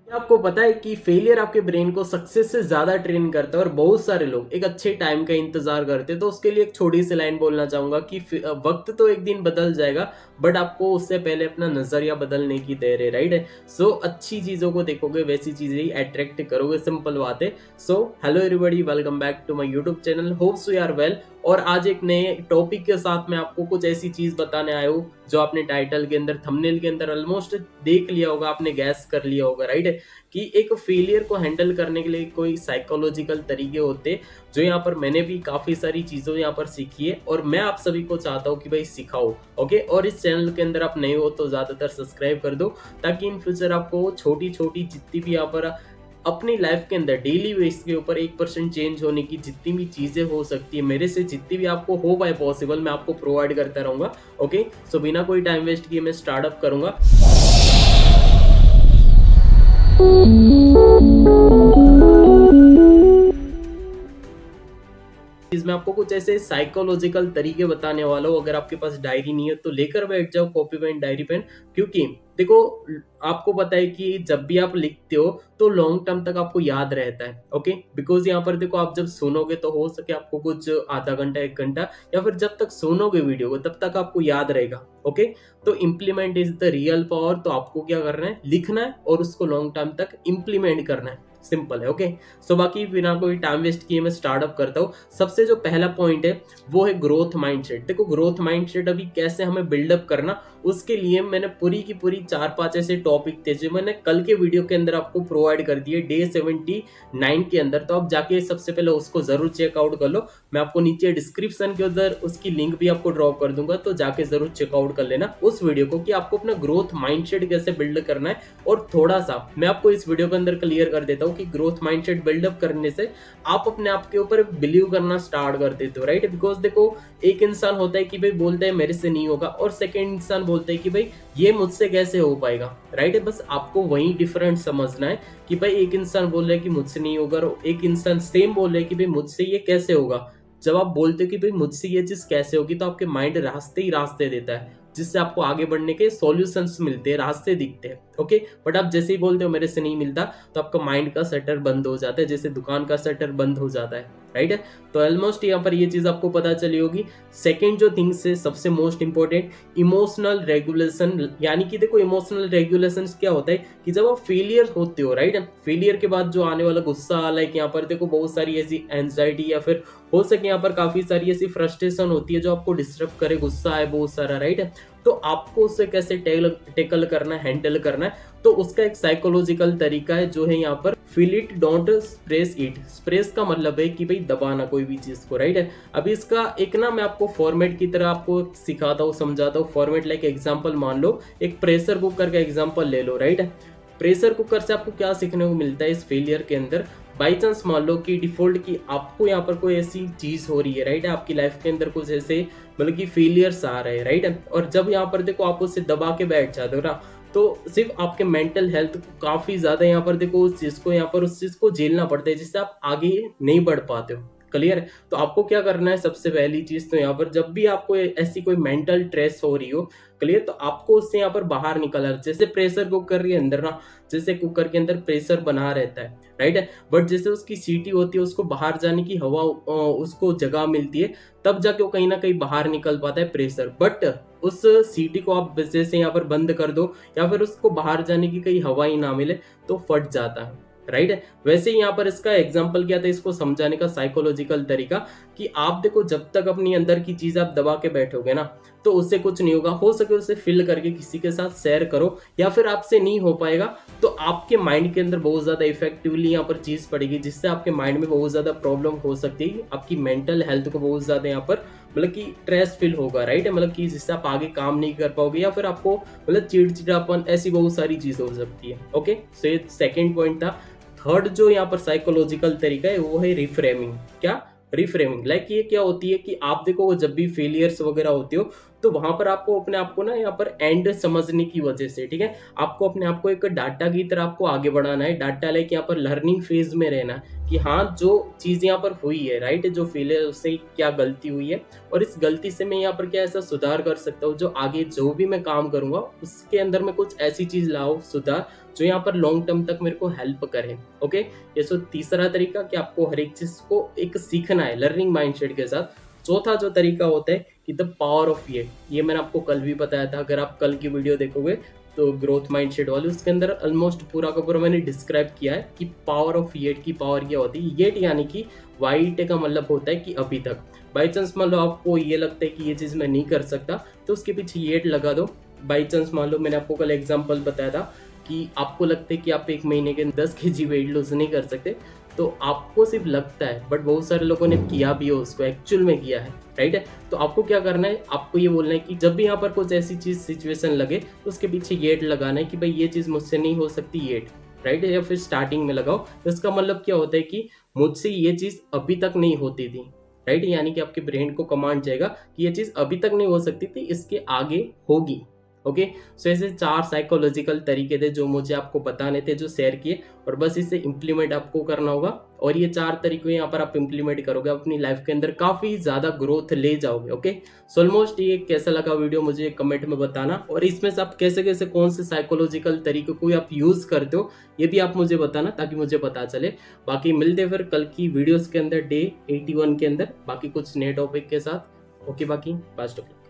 आपको पता है कि फेलियर आपके ब्रेन को सक्सेस से ज्यादा ट्रेन करता है और बहुत सारे लोग एक अच्छे टाइम का इंतजार करते हैं। तो उसके लिए एक छोटी सी लाइन बोलना चाहूंगा कि वक्त तो एक दिन बदल जाएगा, बट आपको उससे पहले अपना नजरिया बदलने की देर है, राइट है। सो अच्छी चीजों को देखोगे, वैसी चीजें ही अट्रैक्ट करोगे, सिंपल बात है। So hello everybody, welcome back to my YouTube channel, hopes you are well. और आज एक नए टॉपिक के साथ मैं आपको कुछ ऐसी चीज बताने आया हूँ जो आपने टाइटल के अंदर, थंबनेल के अंदर ऑलमोस्ट देख लिया होगा, आपने गैस कर लिया होगा, राइट। कि एक फेलियर को हैंडल करने के लिए कोई साइकोलॉजिकल तरीके होते, जो यहाँ पर मैंने भी काफी सारी चीजों यहाँ पर सीखी है और मैं आप सभी को चाहता हूँ कि भाई सिखाओ। ओके, और इस चैनल के अंदर आप नए हो तो ज्यादातर सब्सक्राइब कर दो, ताकि इन फ्यूचर आपको छोटी छोटी जितनी भी यहाँ पर अपनी लाइफ के अंदर डेली बेस के ऊपर 1% चेंज होने की जितनी भी चीजें हो सकती है, मेरे से जितनी भी आपको हो पाए पॉसिबल, मैं आपको प्रोवाइड करता रहूंगा। ओके, सो बिना कोई टाइम वेस्ट किए मैं स्टार्टअप करूंगा। मैं आपको कुछ ऐसे साइकोलॉजिकल तरीके बताने वाला हूँ। अगर आपके पास डायरी नहीं है तो लेकर बैठ जाओ कॉपी पेन, डायरी पेन। क्योंकि देखो, आपको पता है कि जब भी आप लिखते हो तो लॉन्ग टर्म तक आपको याद रहता है। ओके, बिकॉज यहाँ पर देखो, आप जब सुनोगे तो हो सके आपको कुछ आधा घंटा, 1 घंटा, या फिर जब तक सुनोगे वीडियो को तब तक आपको याद रहेगा। ओके, तो implement is the real power. तो आपको क्या करना है, लिखना है और उसको लॉन्ग टर्म तक इम्प्लीमेंट करना है, सिंपल है। ओके, सो बाकी बिना कोई टाइम वेस्ट किए मैं स्टार्टअप करता हूँ। सबसे जो पहला पॉइंट है वो है ग्रोथ माइंडसेट। देखो, ग्रोथ माइंडसेट अभी कैसे हमें बिल्डअप करना, उसके लिए मैंने पूरी की पूरी 4-5 ऐसे टॉपिक थे जो मैंने कल के वीडियो के अंदर आपको प्रोवाइड कर दिए, डे 79 के अंदर। तो आप जाके सबसे पहले उसको जरूर चेकआउट कर लो। मैं आपको नीचे डिस्क्रिप्शन के अंदर उसकी लिंक भी आपको ड्रॉप कर दूंगा, तो जाके जरूर चेकआउट कर लेना उस वीडियो को, कि आपको अपना ग्रोथ माइंडसेट कैसे बिल्ड करना है। और थोड़ा सा मैं आपको इस वीडियो के अंदर क्लियर कर देता हूँ कि ग्रोथ माइंडसेट बिल्डअप करने से आप अपने आप के ऊपर बिलीव करना स्टार्ट कर देते हो, राइट। बिकॉज देखो, एक इंसान होता है कि भाई बोलता है मेरे से नहीं होगा, और सेकेंड इंसान बोलता है कि भाई ये मुझसे कैसे हो पाएगा, राइट। बस आपको वही डिफरेंट समझना है कि भाई एक इंसान बोल रहा है कि मुझसे नहीं होगा, और एक इंसान सेम बोल रहा है कि भाई मुझसे ये कैसे होगा। जब आप बोलते हो कि भाई मुझसे ये चीज कैसे होगी, तो आपके माइंड रास्ते ही रास्ते देता है, जिससे आपको आगे बढ़ने के सॉल्यूशंस मिलते हैं, रास्ते दिखते हैं। ओके, बट आप जैसे ही बोलते हो मेरे से नहीं मिलता, तो आपका माइंड का शटर बंद हो जाता है, जैसे दुकान का शटर बंद हो जाता है, राइट है। तो ऑलमोस्ट यहाँ पर ये चीज आपको पता चली होगी। सेकेंड जो थिंग्स है, सबसे मोस्ट इंपॉर्टेंट, इमोशनल रेगुलेशन। यानी कि देखो, इमोशनल रेगुलेशन क्या होता है कि जब आप फेलियर होते हो, राइट, फेलियर के बाद जो आने वाला गुस्सा, लाइक यहाँ पर देखो बहुत सारी ऐसी एंजाइटी, या फिर हो सके यहाँ पर काफी सारी ऐसी फ्रस्ट्रेशन होती है जो आपको डिस्टर्ब करे, गुस्सा है बहुत सारा, राइट। तो आपको उससे कैसे टेकल करना है, हैंडल करना है, तो उसका एक साइकोलॉजिकल तरीका है जो है यहाँ पर फील इट, डोंट स्प्रेस इट। स्प्रेस का मतलब है कि भाई दबाना कोई भी चीज को, राइट है। अभी इसका एक ना मैं आपको फॉर्मेट की तरह आपको सिखाता हूँ, समझाता हूँ। फॉर्मेट लाइक एग्जांपल मान लो, एक प्रेशर कुकर का एग्जांपल ले लो, राइट है। प्रेशर कुकर से आपको क्या सीखने को मिलता है इस फेलियर के अंदर। बाई चांस मान लो कि डिफॉल्ट की आपको यहाँ पर कोई ऐसी चीज हो रही है, राइट है, आपकी लाइफ के अंदर कुछ ऐसे मतलब कि फेलियर्स आ रहे हैं, राइट है। और जब यहाँ पर देखो आप उससे दबा के बैठ जाते हो ना, तो सिर्फ आपके मेंटल हेल्थ को काफी ज्यादा यहाँ पर देखो उस चीज को, यहाँ पर उस चीज को झेलना पड़ता है, जिससे आप आगे नहीं बढ़ पाते हो। क्लियर है। तो आपको क्या करना है, सबसे पहली चीज तो यहाँ पर जब भी आपको ऐसी कोई मेंटल स्ट्रेस हो रही हो, क्लियर, तो आपको उससे यहाँ पर बाहर निकलना। जैसे प्रेशर कुकर के अंदर ना, जैसे कुकर के अंदर प्रेशर बना रहता है, राइट है, बट जैसे उसकी सीटी होती है, उसको बाहर जाने की हवा उसको जगह मिलती है, तब जाके वो कहीं ना कहीं बाहर निकल पाता है प्रेशर। बट उस सीटी को आप जैसे यहाँ पर बंद कर दो, या फिर उसको बाहर जाने की कहीं हवा ही ना मिले, तो फट जाता है, राइट है। वैसे ही यहाँ पर इसका एग्जाम्पल क्या था, इसको समझाने का साइकोलॉजिकल तरीका, कि आप देखो जब तक अपनी अंदर की चीज आप दबा के बैठोगे ना, तो उससे कुछ नहीं होगा। हो सके उसे फिल करके किसी के साथ शेयर करो, या फिर आपसे नहीं हो पाएगा तो आपके माइंड के अंदर बहुत ज्यादा इफेक्टिवली यहाँ पर चीज पड़ेगी, जिससे आपके माइंड में बहुत ज्यादा प्रॉब्लम हो सकती है, आपकी मेंटल हेल्थ को बहुत ज्यादा यहाँ पर मतलब कि स्ट्रेस फील होगा, राइट है, मतलब कि जिससे आप आगे काम नहीं कर पाओगे, या फिर आपको मतलब चिड़चिड़ापन, ऐसी बहुत सारी चीज हो सकती है। ओके, सो ये सेकेंड पॉइंट था। थर्ड जो यहाँ पर साइकोलॉजिकल तरीका है वो है रिफ्रेमिंग। क्या? रिफ्रेमिंग। लाइक ये क्या होती है कि आप देखो जब भी फेलियर्स वगैरह होते हो, तो तो वहां पर आपको अपने आप को ना यहाँ पर एंड समझने की वजह से, ठीक है, आपको अपने आप को एक डाटा की तरह आपको आगे बढ़ाना है, डाटा लाइक यहाँ पर लर्निंग फेज में रहना है कि हाँ जो चीज यहाँ पर हुई है, राइट, जो फील है उससे क्या गलती हुई है और इस गलती से मैं यहाँ पर क्या ऐसा सुधार कर सकता हूँ जो आगे जो भी मैं काम करूंगा उसके अंदर मैं कुछ ऐसी चीज लाऊं सुधार जो यहाँ पर लॉन्ग टर्म तक मेरे को हेल्प करे। ओके, ये सो तीसरा तरीका कि आपको हर एक चीज को एक सीखना है लर्निंग माइंडसेट के साथ। चौथा जो तरीका होता है कि द पावर ऑफ ये मैंने आपको कल भी बताया था, अगर आप कल की वीडियो देखोगे तो ग्रोथ माइंडसेट वाली, उसके अंदर ऑलमोस्ट पूरा का पूरा मैंने डिस्क्राइब किया है कि पावर ऑफ येट की पावर क्या होती है। येट यानी कि वाइट का मतलब होता है कि अभी तक, बाई चांस मान लो आपको ये लगता है कि ये चीज़ मैं नहीं कर सकता तो उसके पीछे येट लगा दो। बाई चांस मान लो मैंने आपको कल एग्जाम्पल बताया था कि आपको लगता है कि आप एक महीने के 10 kg वेट लूज नहीं कर सकते, तो आपको सिर्फ लगता है, बट बहुत सारे लोगों ने किया भी है, उसको एक्चुअल में किया है, राइट है। तो आपको क्या करना है, आपको ये बोलना है कि जब भी यहाँ पर कुछ ऐसी चीज सिचुएशन लगे तो उसके पीछे येट लगाना है कि भाई ये चीज मुझसे नहीं हो सकती, येट, राइट है, या फिर स्टार्टिंग में लगाओ। तो इसका मतलब क्या होता है कि मुझसे ये चीज अभी तक नहीं होती थी, राइट, यानी कि आपके ब्रेन को कमांड जाएगा कि ये चीज अभी तक नहीं हो सकती थी, इसके आगे होगी। ओके, सो ऐसे 4 साइकोलॉजिकल तरीके थे जो मुझे आपको बताने थे, जो शेयर किए, और बस इसे इम्प्लीमेंट आपको करना होगा। और ये 4 तरीके यहाँ पर आप इम्प्लीमेंट करोगे अपनी लाइफ के अंदर काफी ज्यादा ग्रोथ ले जाओगे। ओके, सो ऑलमोस्ट ये कैसा लगा वीडियो मुझे कमेंट में बताना, और इसमें से आप कैसे कैसे कौन से साइकोलॉजिकल तरीके को आप यूज करते हो ये भी आप मुझे बताना ताकि मुझे पता चले। बाकी मिलते फिर कल की वीडियोस के अंदर डे 81 के अंदर बाकी कुछ नए टॉपिक के साथ। ओके, बाकी बेस्ट ऑफ लक।